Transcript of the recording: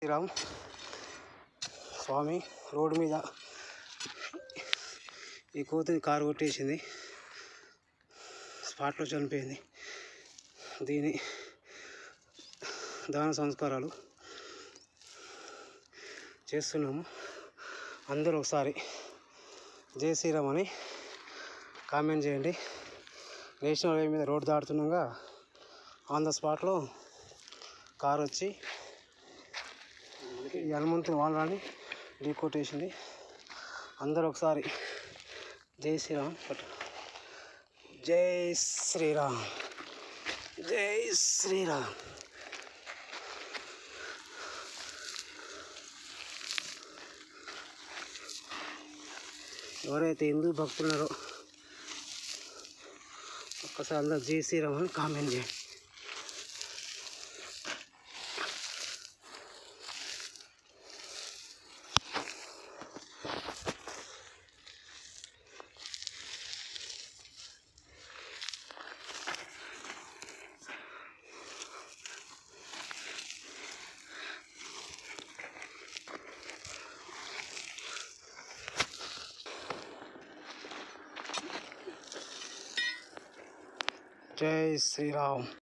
శ్రీరామ్ స్వామి road మీద ఈ కోతిని కారు కొట్టేసింది, స్పాట్లో చనిపోయింది. దీని దాన సంస్కారాలు చేస్తున్నాము. అందరూ ఒకసారి జై శ్రీరామ్ అని కామెంట్ చేయండి. నేషనల్ హైవే మీద రోడ్డు దాటుతున్నాగా ఆన్ ద స్పాట్లో కారు వచ్చి ఈ హనుమంతుని వాళ్ళని ఢీ కొట్టేసింది. అందరూ ఒకసారి జై శ్రీరామ్, జై శ్రీరామ్, జై శ్రీరామ్. ఎవరైతే హిందూ భక్తులున్నారో ఒక్కసారి అందరూ జై శ్రీరామ్ అని కామెంట్ చేయండి. జై శ్రీరామ్.